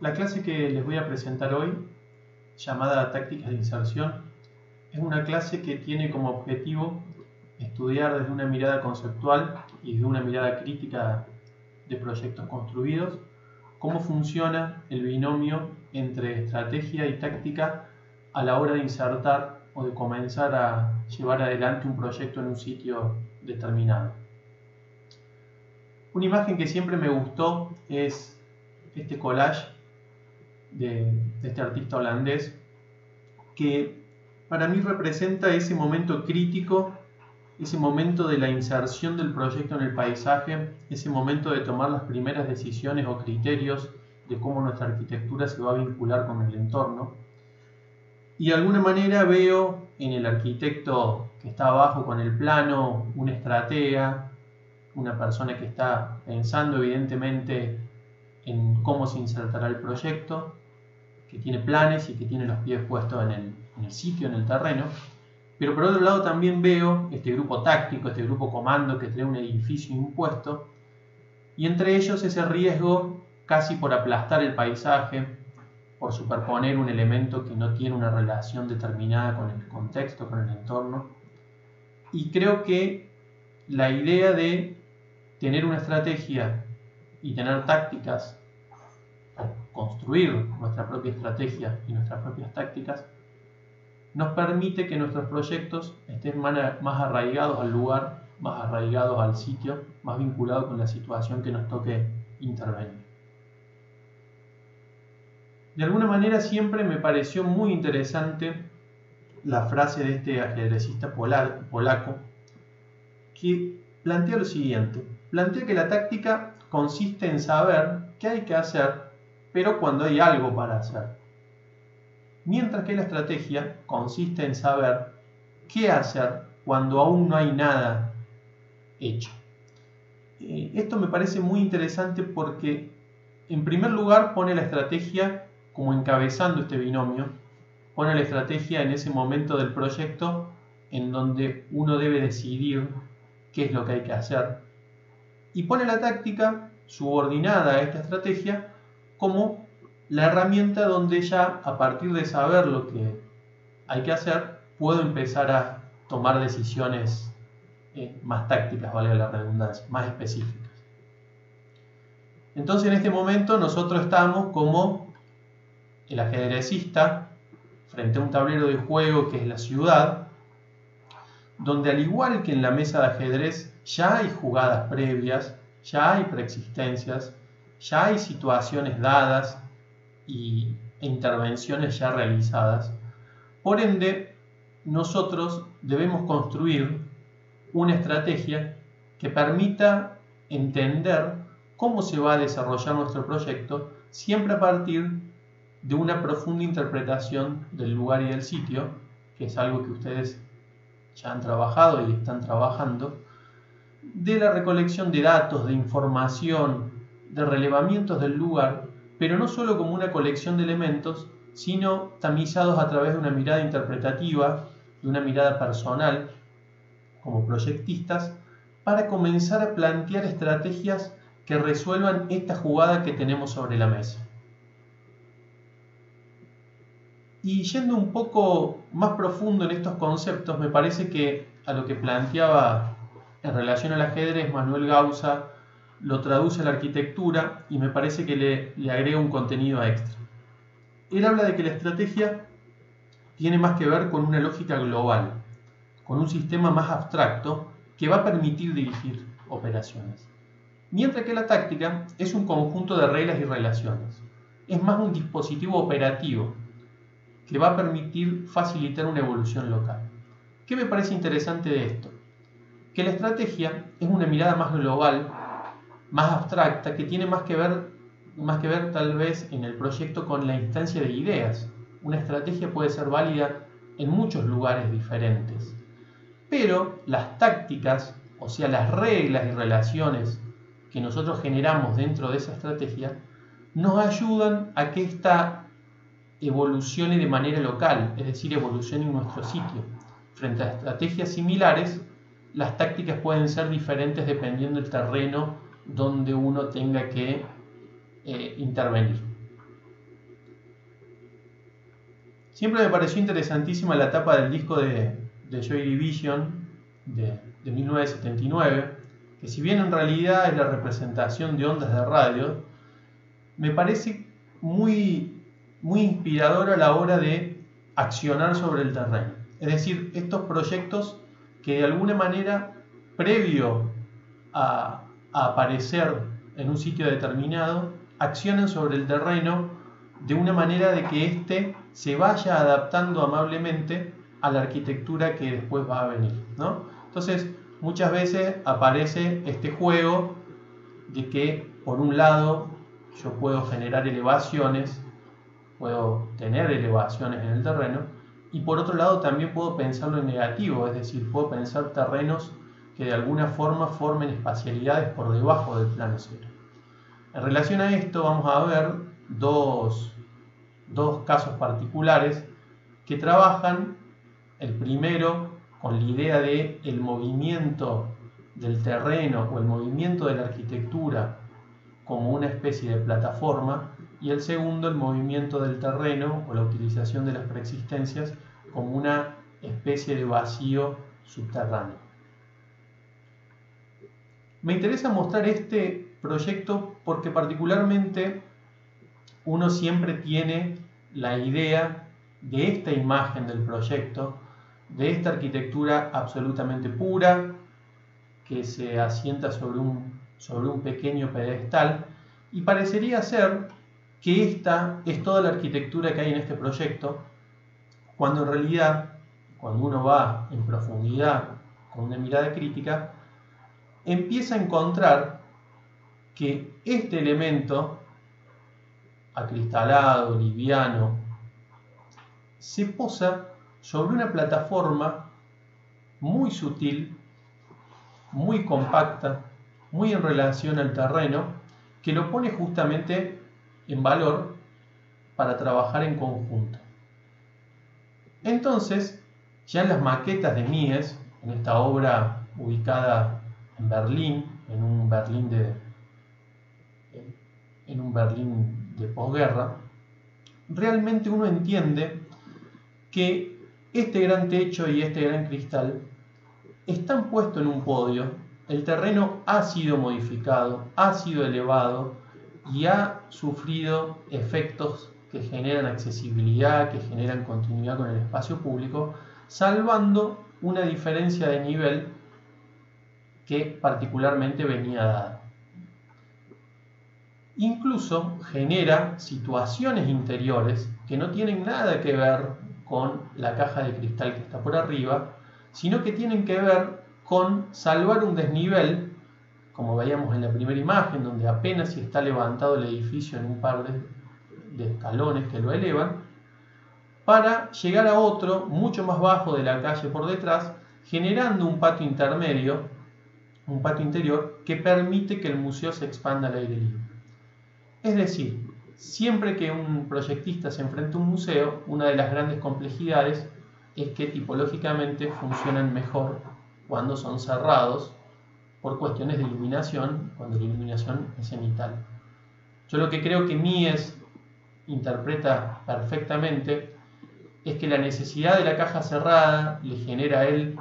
La clase que les voy a presentar hoy, llamada Tácticas de Inserción, es una clase que tiene como objetivo estudiar desde una mirada conceptual y desde una mirada crítica de proyectos construidos cómo funciona el binomio entre estrategia y táctica a la hora de insertar o de comenzar a llevar adelante un proyecto en un sitio determinado. Una imagen que siempre me gustó es este collage de este artista holandés, que para mí representa ese momento crítico, ese momento de la inserción del proyecto en el paisaje, ese momento de tomar las primeras decisiones o criterios de cómo nuestra arquitectura se va a vincular con el entorno. Y de alguna manera veo en el arquitecto que está abajo con el plano un estratega, una persona que está pensando evidentemente en cómo se insertará el proyecto, que tiene planes y que tiene los pies puestos en el sitio, en el terreno. Pero por otro lado también veo este grupo táctico, este grupo comando que trae un edificio impuesto, y entre ellos ese riesgo casi por aplastar el paisaje, por superponer un elemento que no tiene una relación determinada con el contexto, con el entorno. Y creo que la idea de tener una estrategia y tener tácticas, construir nuestra propia estrategia y nuestras propias tácticas, nos permite que nuestros proyectos estén más arraigados al lugar, más arraigados al sitio, más vinculados con la situación que nos toque intervenir. De alguna manera siempre me pareció muy interesante la frase de este ajedrecista polaco, que plantea lo siguiente: plantea que la táctica consiste en saber qué hay que hacer, pero cuando hay algo para hacer. Mientras que la estrategia consiste en saber qué hacer cuando aún no hay nada hecho. Esto me parece muy interesante porque, en primer lugar, pone la estrategia como encabezando este binomio, pone la estrategia en ese momento del proyecto en donde uno debe decidir qué es lo que hay que hacer, y pone la táctica subordinada a esta estrategia como la herramienta donde ya, a partir de saber lo que hay que hacer, puedo empezar a tomar decisiones más tácticas, valga la redundancia, más específicas. Entonces en este momento nosotros estamos como el ajedrecista frente a un tablero de juego que es la ciudad, donde al igual que en la mesa de ajedrez ya hay jugadas previas, ya hay preexistencias, ya hay situaciones dadas e intervenciones ya realizadas. Por ende, nosotros debemos construir una estrategia que permita entender cómo se va a desarrollar nuestro proyecto, siempre a partir de una profunda interpretación del lugar y del sitio, que es algo que ustedes ya han trabajado y están trabajando, de la recolección de datos, de información, de relevamientos del lugar, pero no solo como una colección de elementos, sino tamizados a través de una mirada interpretativa, de una mirada personal, como proyectistas, para comenzar a plantear estrategias que resuelvan esta jugada que tenemos sobre la mesa. Y yendo un poco más profundo en estos conceptos, me parece que a lo que planteaba en relación al ajedrez Manuel Gausa lo traduce a la arquitectura y me parece que le agrega un contenido extra. Él habla de que la estrategia tiene más que ver con una lógica global, con un sistema más abstracto que va a permitir dirigir operaciones. Mientras que la táctica es un conjunto de reglas y relaciones. Es más un dispositivo operativo que va a permitir facilitar una evolución local. ¿Qué me parece interesante de esto? Que la estrategia es una mirada más global, más abstracta, que tiene más que ver tal vez en el proyecto con la instancia de ideas. Una estrategia puede ser válida en muchos lugares diferentes. Pero las tácticas, o sea, las reglas y relaciones que nosotros generamos dentro de esa estrategia, nos ayudan a que esta evolucione de manera local, es decir, evolucione en nuestro sitio. Frente a estrategias similares, las tácticas pueden ser diferentes dependiendo del terreno donde uno tenga que intervenir. Siempre me pareció interesantísima la tapa del disco de Joy Division de 1979, que si bien en realidad es la representación de ondas de radio, me parece muy inspiradora a la hora de accionar sobre el terreno. Es decir, estos proyectos que de alguna manera, previo a aparecer en un sitio determinado, accionan sobre el terreno de una manera de que éste se vaya adaptando amablemente a la arquitectura que después va a venir, ¿no? Entonces, muchas veces aparece este juego de que, por un lado, yo puedo generar elevaciones, puedo tener elevaciones en el terreno, y por otro lado también puedo pensarlo en negativo, es decir, puedo pensar terrenos que de alguna forma formen espacialidades por debajo del plano cero. En relación a esto vamos a ver dos casos particulares que trabajan, el primero con la idea de el movimiento del terreno o el movimiento de la arquitectura como una especie de plataforma, y el segundo el movimiento del terreno o la utilización de las preexistencias como una especie de vacío subterráneo. Me interesa mostrar este proyecto porque particularmente uno siempre tiene la idea de esta imagen del proyecto, de esta arquitectura absolutamente pura que se asienta sobre un pequeño pedestal, y parecería ser que esta es toda la arquitectura que hay en este proyecto, cuando en realidad, cuando uno va en profundidad con una mirada crítica, empieza a encontrar que este elemento acristalado, liviano, se posa sobre una plataforma muy sutil, muy compacta, muy en relación al terreno, que lo pone justamente en valor para trabajar en conjunto. Entonces, ya en las maquetas de Mies, en esta obra ubicada en Berlín, en un Berlín de posguerra, realmente uno entiende que este gran techo y este gran cristal están puestos en un podio, el terreno ha sido modificado, ha sido elevado y ha sufrido efectos que generan accesibilidad, que generan continuidad con el espacio público, salvando una diferencia de nivel que particularmente venía dada. Incluso genera situaciones interiores que no tienen nada que ver con la caja de cristal que está por arriba, sino que tienen que ver con salvar un desnivel, como veíamos en la primera imagen, donde apenas si está levantado el edificio en un par de escalones que lo elevan, para llegar a otro mucho más bajo de la calle por detrás, generando un patio intermedio, un patio interior que permite que el museo se expanda al aire libre. Es decir, siempre que un proyectista se enfrenta a un museo, una de las grandes complejidades es que tipológicamente funcionan mejor cuando son cerrados por cuestiones de iluminación, cuando la iluminación es cenital. Yo lo que creo que Mies interpreta perfectamente es que la necesidad de la caja cerrada le genera a él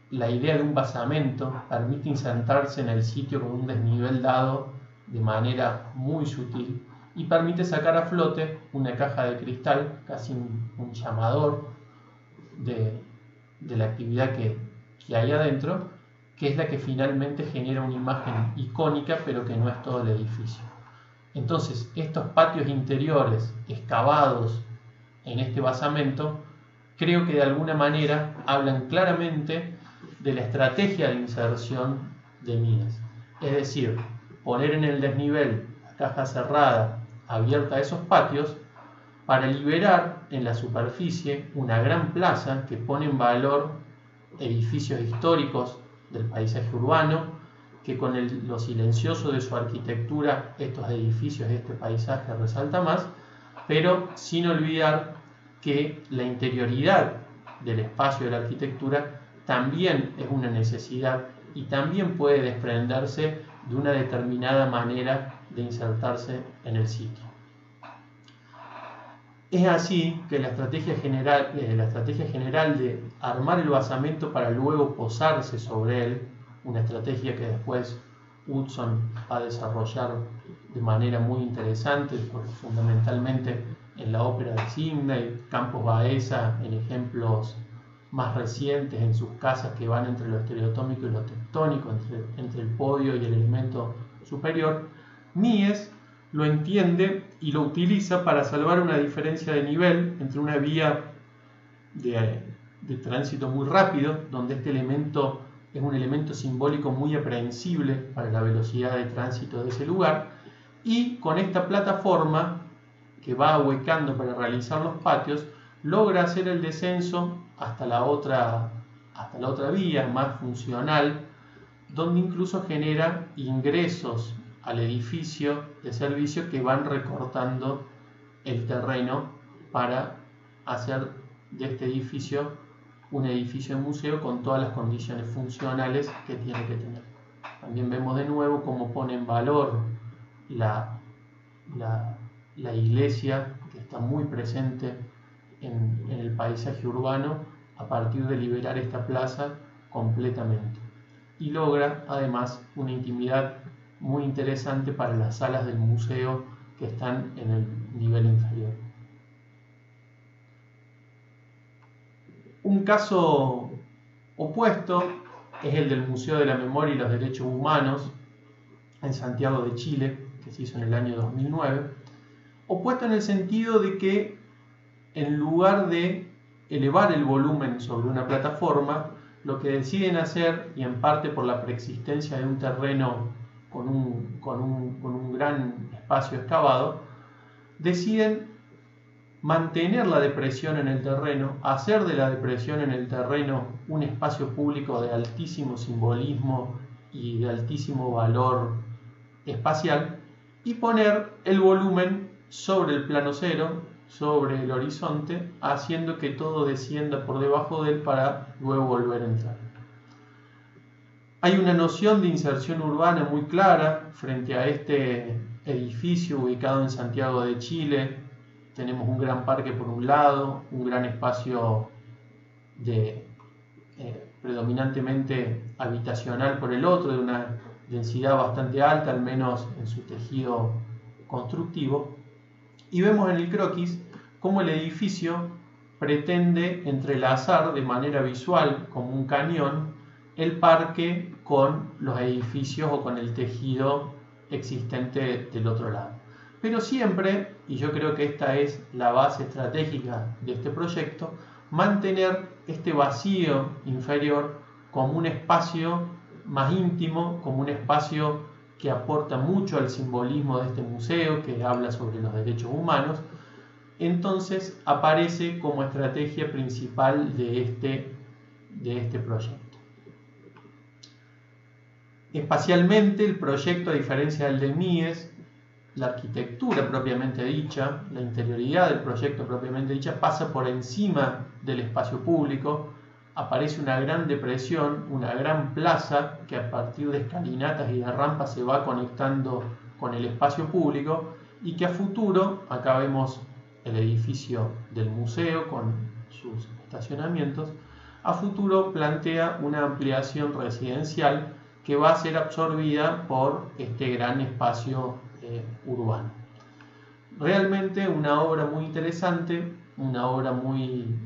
la idea de un basamento, permite insertarse en el sitio con un desnivel dado de manera muy sutil y permite sacar a flote una caja de cristal, casi un llamador de la actividad que hay adentro, que es la que finalmente genera una imagen icónica, pero que no es todo el edificio. Entonces, estos patios interiores excavados en este basamento, creo que de alguna manera hablan claramente de la estrategia de inserción de Mies. Es decir, poner en el desnivel la caja cerrada abierta a esos patios para liberar en la superficie una gran plaza que pone en valor edificios históricos del paisaje urbano, que con lo silencioso de su arquitectura estos edificios, este paisaje resalta más, pero sin olvidar que la interioridad del espacio de la arquitectura también es una necesidad y también puede desprenderse de una determinada manera de insertarse en el sitio. Es así que la estrategia general de armar el basamento para luego posarse sobre él, una estrategia que después Hudson va a desarrollar de manera muy interesante, fundamentalmente en la ópera de Sydney, Campos Baeza en ejemplos más recientes en sus casas que van entre lo estereotómico y lo tectónico, entre el podio y el elemento superior. Mies lo entiende y lo utiliza para salvar una diferencia de nivel entre una vía de tránsito muy rápido, donde este elemento es un elemento simbólico muy aprehensible para la velocidad de tránsito de ese lugar, y con esta plataforma que va ahuecando para realizar los patios, logra hacer el descenso hasta la otra vía más funcional, donde incluso genera ingresos al edificio de servicio que van recortando el terreno para hacer de este edificio un edificio de museo con todas las condiciones funcionales que tiene que tener. También vemos de nuevo cómo pone en valor la iglesia, que está muy presente en el paisaje urbano a partir de liberar esta plaza completamente. Y logra además una intimidad muy interesante para las salas del museo que están en el nivel inferior. Un caso opuesto es el del Museo de la Memoria y los Derechos Humanos en Santiago de Chile, que se hizo en el año 2009. Opuesto en el sentido de que en lugar de elevar el volumen sobre una plataforma, lo que deciden hacer, y en parte por la preexistencia de un terreno con un gran espacio excavado, deciden mantener la depresión en el terreno, hacer de la depresión en el terreno un espacio público de altísimo simbolismo y de altísimo valor espacial, y poner el volumen sobre el plano cero, sobre el horizonte, haciendo que todo descienda por debajo de él para luego volver a entrar. Hay una noción de inserción urbana muy clara frente a este edificio ubicado en Santiago de Chile. Tenemos un gran parque por un lado, un gran espacio predominantemente habitacional por el otro, de una densidad bastante alta, al menos en su tejido constructivo. Y vemos en el croquis cómo el edificio pretende entrelazar de manera visual, como un cañón, el parque con los edificios o con el tejido existente del otro lado. Pero siempre, y yo creo que esta es la base estratégica de este proyecto, mantener este vacío inferior como un espacio más íntimo, como un espacio que aporta mucho al simbolismo de este museo, que habla sobre los derechos humanos. Entonces aparece como estrategia principal de este proyecto. Espacialmente, el proyecto, a diferencia del de Mies, la arquitectura propiamente dicha, la interioridad del proyecto propiamente dicha, pasa por encima del espacio público. Aparece una gran depresión, una gran plaza que a partir de escalinatas y de rampas se va conectando con el espacio público, y que a futuro, acá vemos el edificio del museo con sus estacionamientos, a futuro plantea una ampliación residencial que va a ser absorbida por este gran espacio urbano. Realmente una obra muy interesante, una obra muy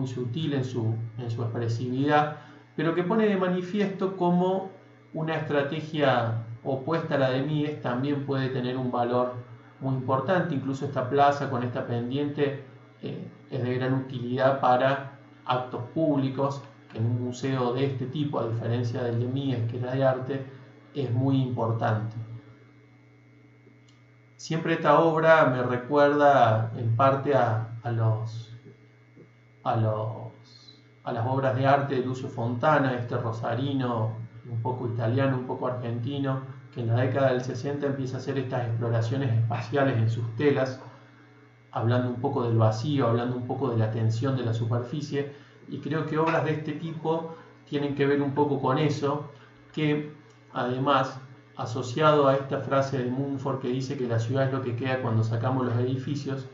sutil en su expresividad, pero que pone de manifiesto cómo una estrategia opuesta a la de Mies también puede tener un valor muy importante. Incluso esta plaza con esta pendiente es de gran utilidad para actos públicos, que en un museo de este tipo, a diferencia del de Mies, que era de arte, es muy importante. Siempre esta obra me recuerda en parte a las obras de arte de Lucio Fontana, este rosarino un poco italiano, un poco argentino, que en la década del 60 empieza a hacer estas exploraciones espaciales en sus telas, hablando un poco del vacío, hablando un poco de la tensión de la superficie, y creo que obras de este tipo tienen que ver un poco con eso, que además, asociado a esta frase de Mumford que dice que la ciudad es lo que queda cuando sacamos los edificios,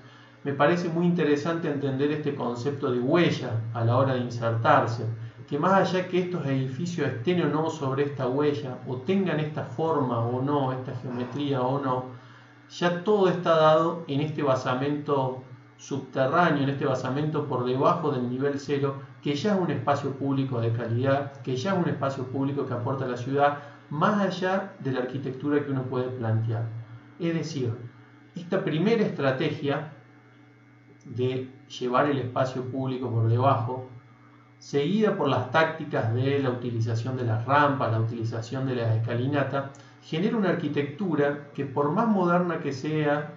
me parece muy interesante entender este concepto de huella a la hora de insertarse, que más allá que estos edificios estén o no sobre esta huella, o tengan esta forma o no, esta geometría o no, ya todo está dado en este basamento subterráneo, en este basamento por debajo del nivel cero, que ya es un espacio público de calidad, que ya es un espacio público que aporta a la ciudad, más allá de la arquitectura que uno puede plantear. Es decir, esta primera estrategia de llevar el espacio público por debajo, seguida por las tácticas de la utilización de las rampas, la utilización de las escalinatas, genera una arquitectura que, por más moderna que sea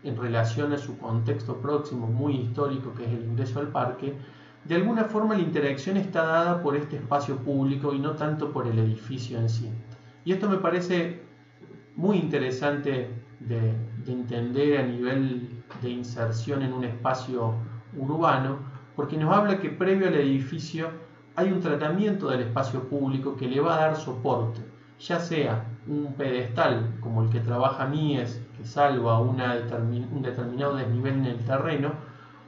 en relación a su contexto próximo, muy histórico, que es el ingreso al parque, de alguna forma la interacción está dada por este espacio público y no tanto por el edificio en sí. Y esto me parece muy interesante de entender a nivel de inserción en un espacio urbano, porque nos habla que previo al edificio hay un tratamiento del espacio público que le va a dar soporte, ya sea un pedestal como el que trabaja Mies, que salva un determinado desnivel en el terreno,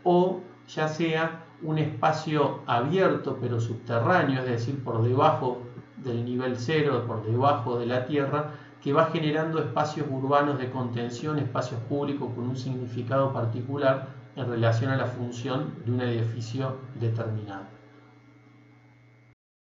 o ya sea un espacio abierto pero subterráneo, es decir, por debajo del nivel cero, por debajo de la tierra, que va generando espacios urbanos de contención, espacios públicos con un significado particular en relación a la función de un edificio determinado.